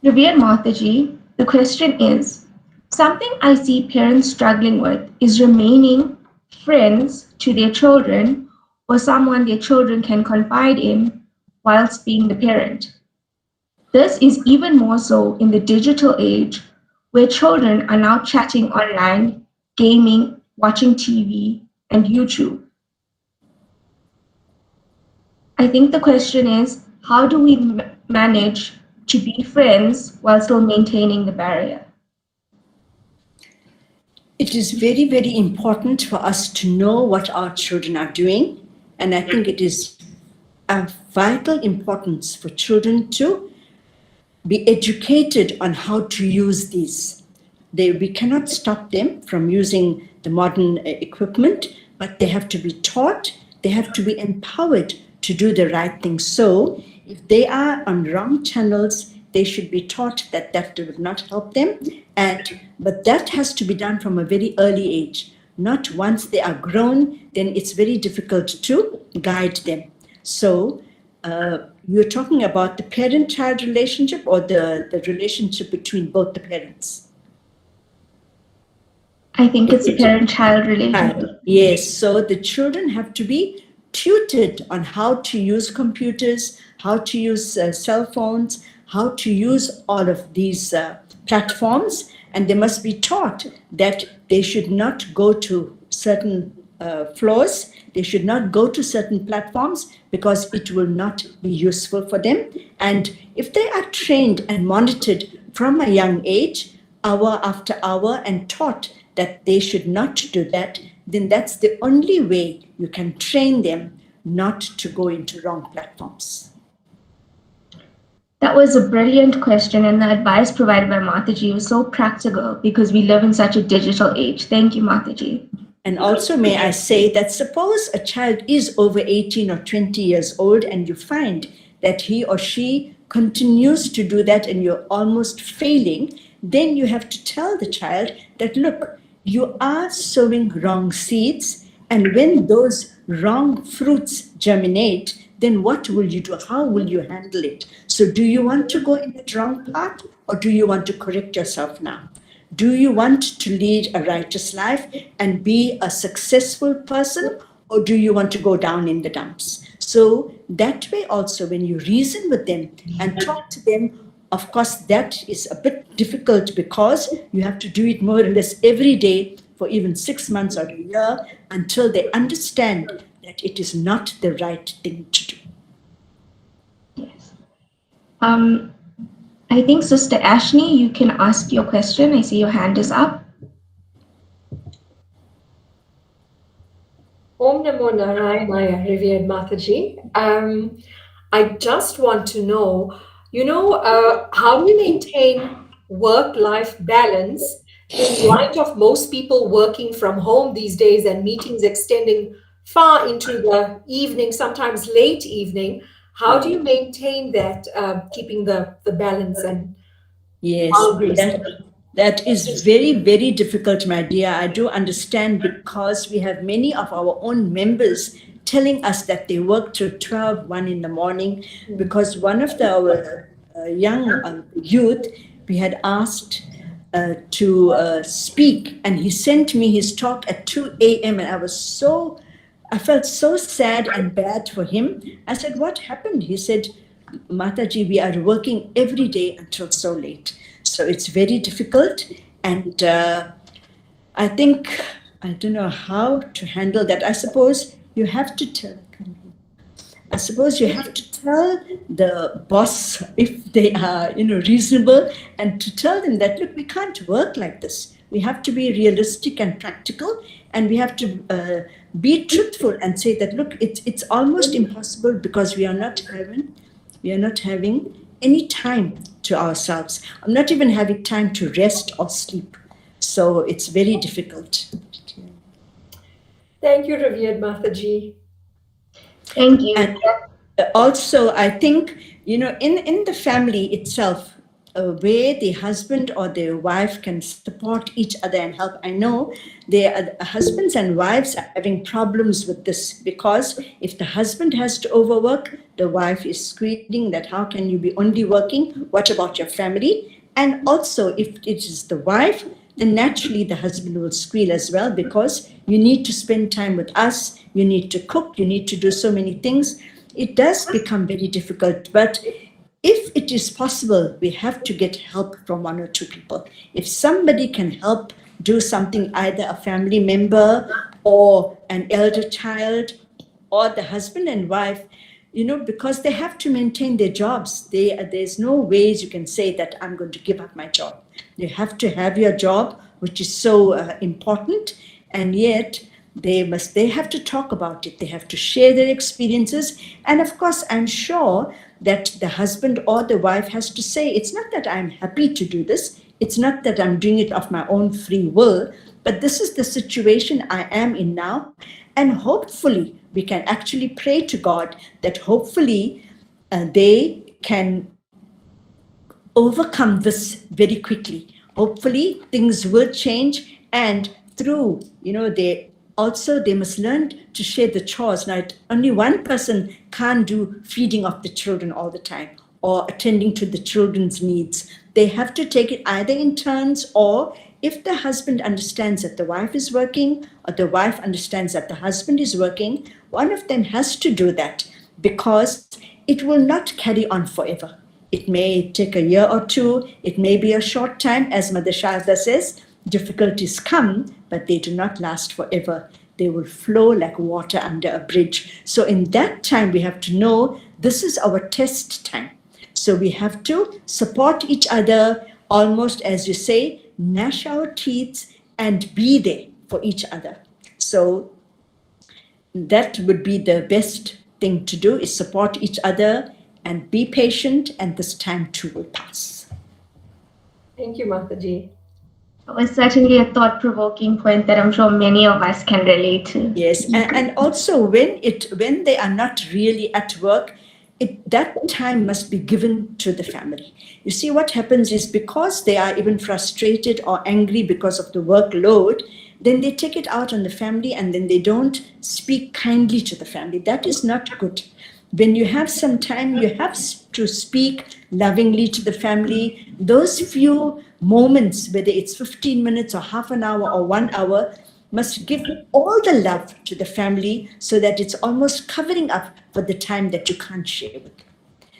Revered Mataji, the question is, something I see parents struggling with is remaining friends to their children or someone their children can confide in whilst being the parent. This is even more so in the digital age where children are now chatting online, gaming, watching TV, and YouTube. I think the question is, how do we manage to be friends while still maintaining the barrier? It is very, very important for us to know what our children are doing. And I think it is of vital importance for children to be educated on how to use these. We cannot stop them from using the modern equipment, but they have to be taught, they have to be empowered to do the right thing. So if they are on wrong channels, they should be taught that that would not help them. But that has to be done from a very early age. Not once they are grown, then it's very difficult to guide them. So you're talking about the parent-child relationship or the relationship between both the parents? I think it's a parent-child relationship. Yes, so the children have to be tutored on how to use computers, how to use cell phones, how to use all of these platforms, And they must be taught that they should not go to certain floors, they should not go to certain platforms because it will not be useful for them. And if they are trained and monitored from a young age, hour after hour, and taught that they should not do that, then that's the only way you can train them not to go into wrong platforms. That was a brilliant question, and the advice provided by Mataji was so practical because we live in such a digital age. Thank you, Mataji. And also, may I say that suppose a child is over 18 or 20 years old and you find that he or she continues to do that and you're almost failing, then you have to tell the child that, look, you are sowing wrong seeds, and when those wrong fruits germinate, then what will you do? How will you handle it? So do you want to go in the wrong path, or do you want to correct yourself now? Do you want to lead a righteous life and be a successful person, or do you want to go down in the dumps? So that way also, when you reason with them and talk to them, of course, that is a bit difficult because you have to do it more or less every day for even 6 months or a year until they understand that it is not the right thing to do. Yes. I think Sister Ashni, you can ask your question. I see your hand is up. Om Namo Narayana, revered Mataji. I just want to know, how do you maintain work-life balance in light of most people working from home these days and meetings extending far into the evening, sometimes late evening? How do you maintain that, keeping the balance and boundaries? That is very, very difficult, my dear. I do understand, because we have many of our own members telling us that they work till 12, 1 in the morning, because one of our young youth, we had asked to speak, and he sent me his talk at 2 a.m. and I felt so sad and bad for him. I said, what happened? He said, Mataji, we are working every day until so late. So it's very difficult. And I think, I don't know how to handle that. I suppose you have to tell the boss, if they are, reasonable, and to tell them that, look, we can't work like this. We have to be realistic and practical, and we have to be truthful and say that, look, it's almost impossible because we are not having any time to ourselves. I'm not even having time to rest or sleep. So it's very difficult. Thank you, revered Mataji. Thank you. And also, I think, in the family itself, where the husband or the wife can support each other and help. I know the husbands and wives are having problems with this, because if the husband has to overwork, the wife is screaming that how can you be only working? What about your family? And also, if it is the wife, then naturally the husband will squeal as well, because you need to spend time with us, you need to cook, you need to do so many things. It does become very difficult, but if it is possible, we have to get help from 1 or 2 people. If somebody can help do something, either a family member or an elder child or the husband and wife, because they have to maintain their jobs. There's no ways you can say that I'm going to give up my job. You have to have your job, which is so important, and yet they have to talk about it. They have to share their experiences. And of course, I'm sure that the husband or the wife has to say, it's not that I'm happy to do this. It's not that I'm doing it of my own free will, but this is the situation I am in now. And hopefully we can actually pray to God that hopefully they can overcome this very quickly. Hopefully things will change, and through, they must learn to share the chores. Now, only one person can't do feeding of the children all the time or attending to the children's needs. They have to take it either in turns, or if the husband understands that the wife is working, or the wife understands that the husband is working, one of them has to do that, because it will not carry on forever. It may take a year or two. It may be a short time. As Mother Sharda says, difficulties come, but they do not last forever. They will flow like water under a bridge. So in that time, we have to know this is our test time. So we have to support each other, almost as you say, gnash our teeth and be there for each other. So that would be the best thing to do, is support each other and be patient, and this time too will pass. Thank you, Mataji. It was certainly a thought-provoking point that I'm sure many of us can relate to. Yes, and also when they are not really at work, that time must be given to the family. You see, what happens is, because they are even frustrated or angry because of the workload, then they take it out on the family, and then they don't speak kindly to the family. That is not good. When you have some time, you have to speak lovingly to the family. Those few moments, whether it's 15 minutes or half an hour or 1 hour, must give all the love to the family, so that it's almost covering up for the time that you can't share with them.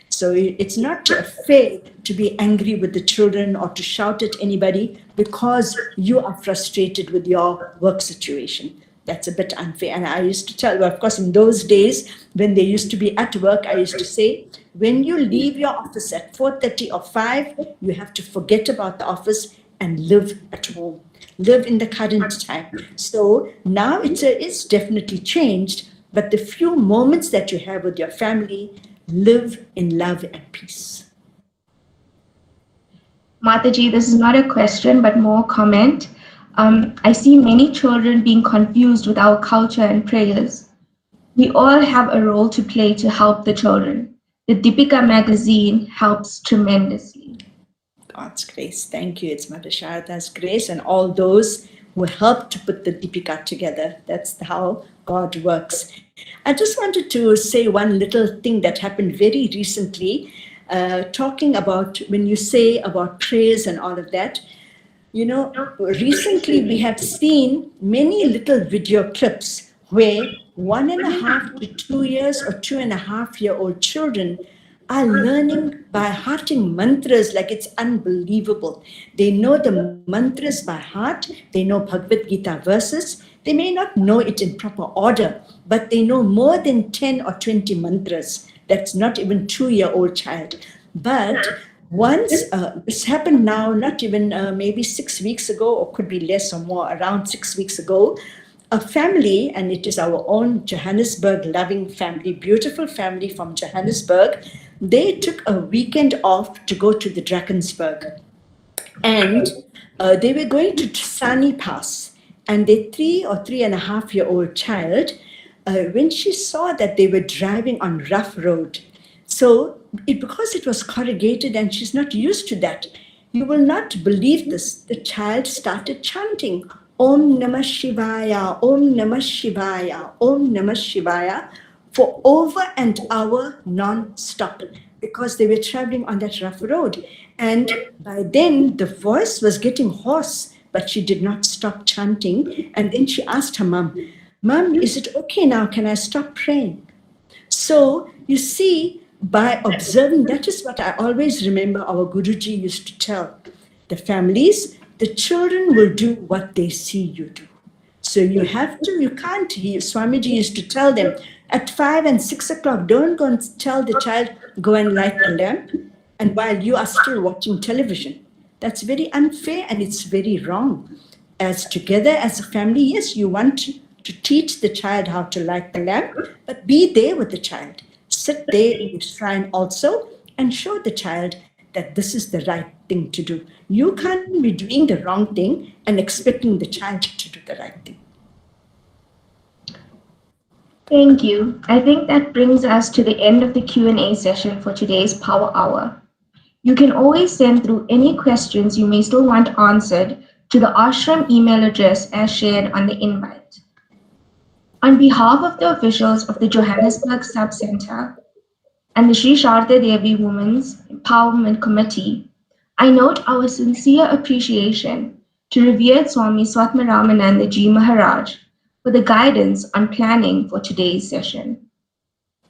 So it's not fair to be angry with the children or to shout at anybody because you are frustrated with your work situation. That's a bit unfair. And I used to tell, well, of course, in those days when they used to be at work, I used to say, when you leave your office at 4:30 or 5, you have to forget about the office and live at home, live in the current time. So now it's definitely changed, but the few moments that you have with your family, live in love and peace. Mataji, this is not a question, but more a comment. I see many children being confused with our culture and prayers. We all have a role to play to help the children. The Deepika magazine helps tremendously. God's grace. Thank you. It's Mother Sharada's grace and all those who helped to put the Deepika together. That's how God works. I just wanted to say one little thing that happened very recently, talking about when you say about prayers and all of that. You know, recently we have seen many little video clips where 1.5 to 2 years or 2.5-year-old children are learning by hearting mantras like it's unbelievable. They know the mantras by heart. They know Bhagavad Gita verses. They may not know it in proper order, but they know more than 10 or 20 mantras. That's not even 2-year-old child. But once, this happened now, not even maybe 6 weeks ago, or could be less or more, around 6 weeks ago, a family, and it is our own Johannesburg loving family, beautiful family from Johannesburg, they took a weekend off to go to the Drakensberg. And they were going to Tsani Pass. And their 3 or 3.5-year-old child, when she saw that they were driving on rough road, so because it was corrugated and she's not used to that, you will not believe this. The child started chanting, Om Namah Shivaya, Om Namah Shivaya, Om Namah Shivaya, for over an hour non-stop, because they were traveling on that rough road. And by then the voice was getting hoarse, but she did not stop chanting. And then she asked her mom, Mom, is it okay now? Can I stop praying? So you see, by observing, that is what I always remember our Guruji used to tell the families, the children will do what they see you do. So you can't, Swamiji used to tell them, at 5 and 6 o'clock, don't go and tell the child, go and light the lamp, and while you are still watching television. That's very unfair and it's very wrong. As together as a family, yes, you want to teach the child how to light the lamp, but be there with the child. Sit there in the shrine also and show the child that this is the right thing to do. You can't be doing the wrong thing and expecting the child to do the right thing. Thank you. I think that brings us to the end of the Q&A session for today's Power Hour. You can always send through any questions you may still want answered to the ashram email address as shared on the invite. On behalf of the officials of the Johannesburg Centre and the Sri Sarada Devi Women's Empowerment Committee, I note our sincere appreciation to revered Swami Swatma Ramananda Ji Maharaj for the guidance on planning for today's session.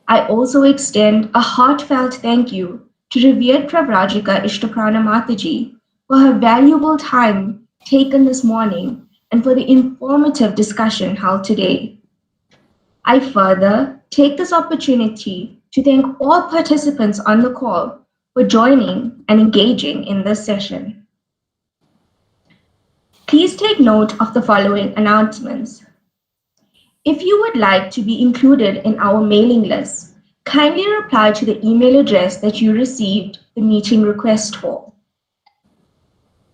I also extend a heartfelt thank you to revered Pravrajika Ishtaprana Mataji for her valuable time taken this morning and for the informative discussion held today. I further take this opportunity to thank all participants on the call for joining and engaging in this session. Please take note of the following announcements. If you would like to be included in our mailing list, kindly reply to the email address that you received the meeting request for.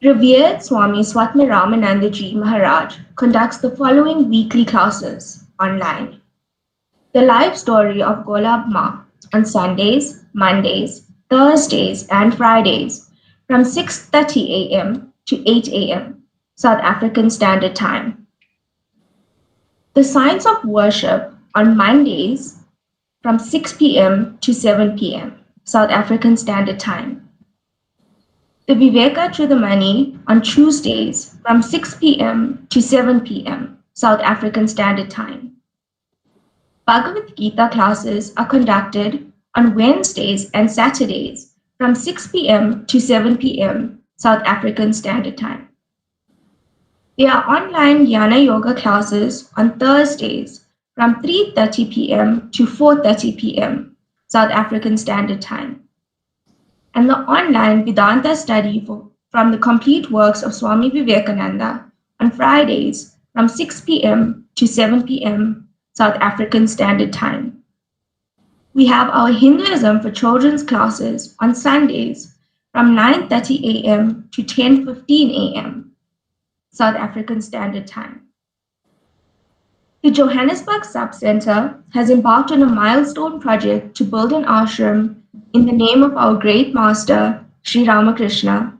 Revered Swami Swatma Ramanandaji Maharaj conducts the following weekly classes online. The life story of Golab Ma on Sundays, Mondays, Thursdays, and Fridays from 6:30 a.m. to 8 a.m. South African Standard Time. The Science of Worship on Mondays from 6 p.m. to 7 p.m. South African Standard Time. The Viveka Chudamani on Tuesdays from 6 p.m. to 7 p.m. South African Standard Time. Bhagavad Gita classes are conducted on Wednesdays and Saturdays from 6 p.m. to 7 p.m. South African Standard Time. There are online Jnana Yoga classes on Thursdays from 3:30 p.m. to 4:30 p.m. South African Standard Time. And the online Vedanta study from the complete works of Swami Vivekananda on Fridays from 6 p.m. to 7 p.m. South African Standard Time. We have our Hinduism for Children's classes on Sundays from 9:30 a.m. to 10:15 a.m. South African Standard Time. The Johannesburg Centre has embarked on a milestone project to build an ashram in the name of our great master, Sri Ramakrishna.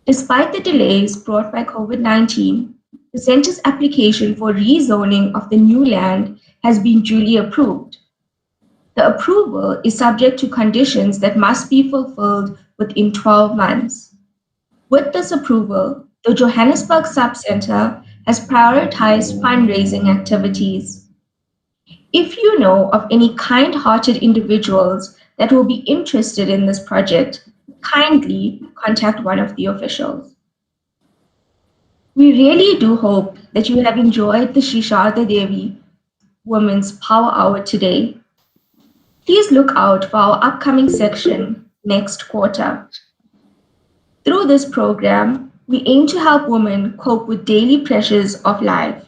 Despite the delays brought by COVID-19, the centre's application for rezoning of the new land has been duly approved. The approval is subject to conditions that must be fulfilled within 12 months. With this approval, the Johannesburg Centre has prioritized fundraising activities. If you know of any kind-hearted individuals that will be interested in this project, kindly contact one of the officials. We really do hope that you have enjoyed the Sri Sarada Devi Women's Power Hour today. Please look out for our upcoming section next quarter. Through this program, we aim to help women cope with daily pressures of life.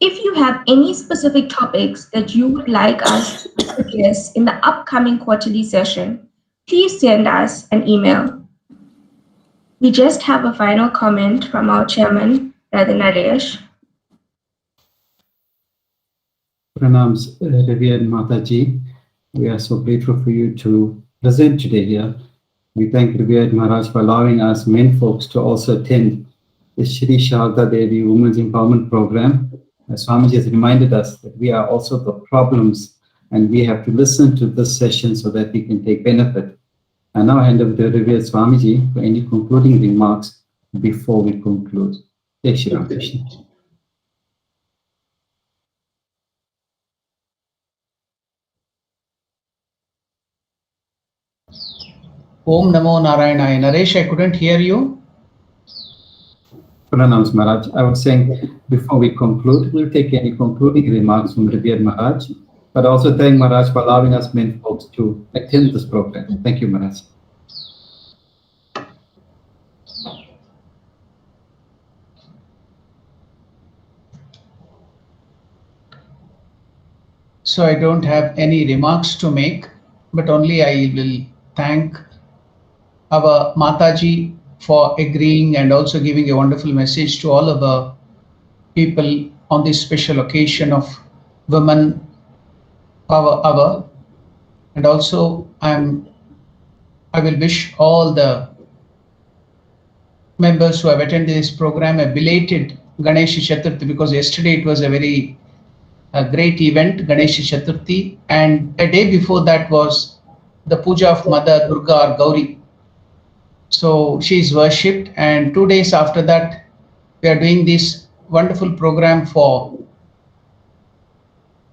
If you have any specific topics that you would like us to address in the upcoming quarterly session, please send us an email. We just have a final comment from our chairman, Radha Naresh. Pranams, Revered Mataji. We are so grateful for you to present today here. We thank Revered Maharaj for allowing us men folks to also attend the Sri Sarada Devi Women's Empowerment Program. As Swamiji has reminded us that we are also the problems and we have to listen to this session so that we can take benefit. I now hand over to Revered Swamiji for any concluding remarks before we conclude. Jai Sri Ramakrishna. Om Namo Narayana. Naresh, I couldn't hear you. Pranams Maharaj. I was saying before we conclude, we'll take any concluding remarks from Revered Maharaj, but also thank Maharaj for allowing us men folks to attend this program. Thank you, Maharaj. So I don't have any remarks to make, but only I will thank our Mataji for agreeing and also giving a wonderful message to all of the people on this special occasion of Women Power Hour. And also I will wish all the members who have attended this program a belated Ganesh Chaturthi, because yesterday it was a very great event, Ganesh Chaturthi, and a day before that was the puja of Mother Durga or Gauri. So she is worshipped, and 2 days after that we are doing this wonderful program for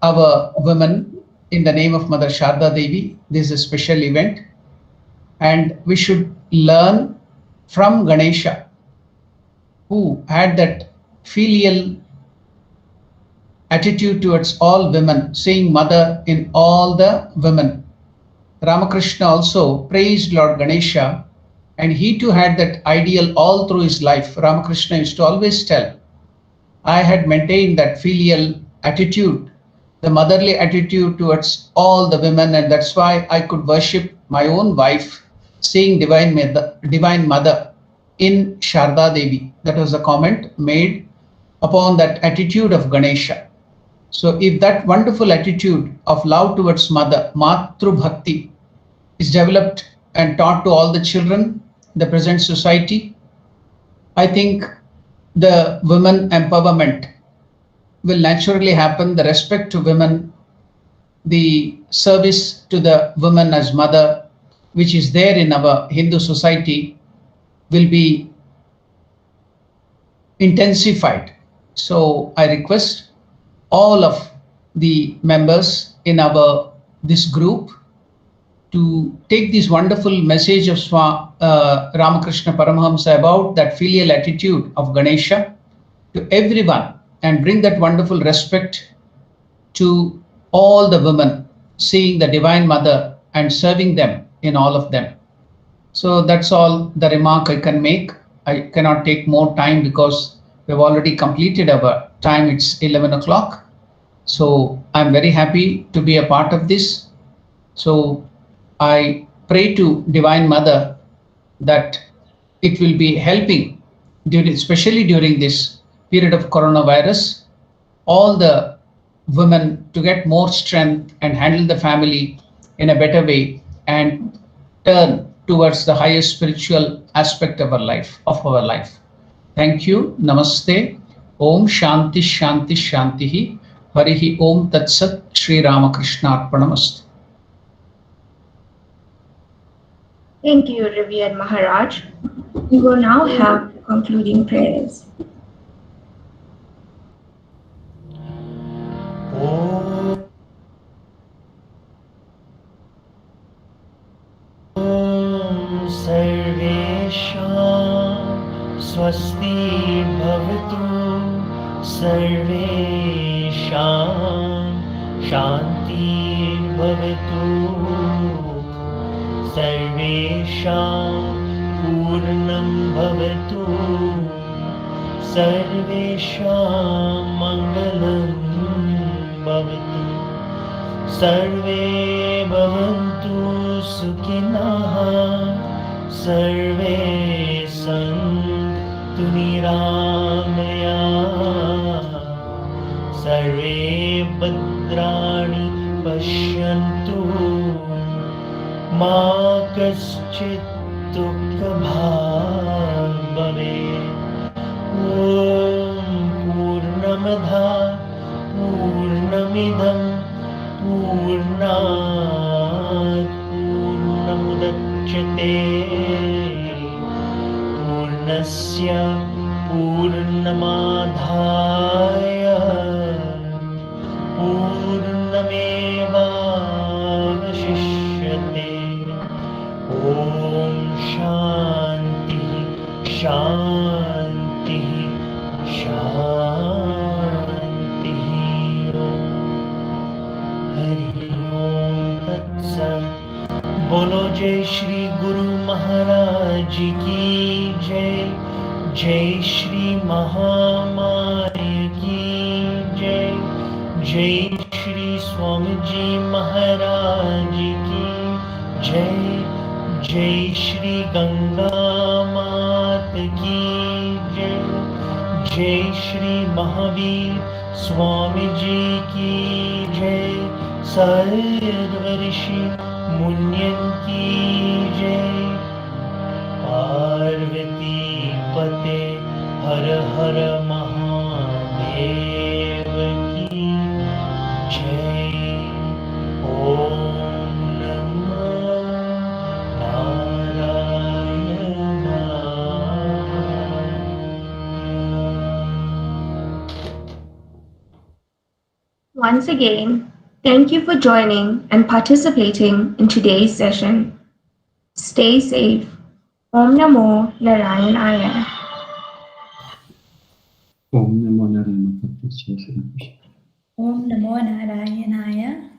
our women in the name of Mother Sarada Devi. This is a special event, And we should learn from Ganesha, who had that filial attitude towards all women, seeing mother in all the women. Ramakrishna also praised Lord Ganesha, and he too had that ideal all through his life. Ramakrishna used to always tell, I had maintained that filial attitude, the motherly attitude towards all the women, and that's why I could worship my own wife, seeing Divine Mother in Sarada Devi. That was a comment made upon that attitude of Ganesha. So if that wonderful attitude of love towards mother, Matru Bhakti, is developed and taught to all the children in the present society, I think the women empowerment will naturally happen. The respect to women, the service to the woman as mother, which is there in our Hindu society, will be intensified. So I request all of the members in our this group to take this wonderful message of Ramakrishna Paramahamsa about that filial attitude of Ganesha to everyone and bring that wonderful respect to all the women, seeing the Divine Mother and serving them in all of them. So that's all the remark I can make. I cannot take more time because we've already completed our time. It's 11 o'clock. So I'm very happy to be a part of this. So I pray to Divine Mother that it will be helping, especially during this period of coronavirus, all the women to get more strength and handle the family in a better way and turn towards the highest spiritual aspect of our life. Thank you. Namaste. Om Shanti Shanti Shantihi. Harihi Om Tat Sat. Sri Ramakrishna Arpanamastu. Thank you, Revered Maharaj. We will now have concluding prayers. Sarvesham swasti bhavatu sarvesham shanti bhavatu sarvesham purnam bhavatu sarvesham mangalam bhavatu sarve bhavantu sukhinah sarve santu niramaya sarve bhadrani pashyantu ma kaschit dukha bhag bhavet. Om Purnamadha Purnamidam Purnat Purnamudachyate Purnasya Purnamadhaya Purnamevavashishyate. Om Shanti Shanti Shanti. Hari Om Tat Sat. Bolo Jai Shri Guru Maharaj ki Jai. Jai Shri Mahamaya ki Jai. Jai Shri Swamiji Maharaj ki Jai. Jai Shri Ganga Mat ki Jai. Jai Shri Mahavir Swamiji ki Jai. Sarvarishi Munyan ki Jai. Parvati Pate Har Har Mahadev ki Jai. Om Namah Narayana. Once again, thank you for joining and participating in today's session. Stay safe. Om Namo Narayanaya. Om Namo Narayana. Om Namo Narayanaya.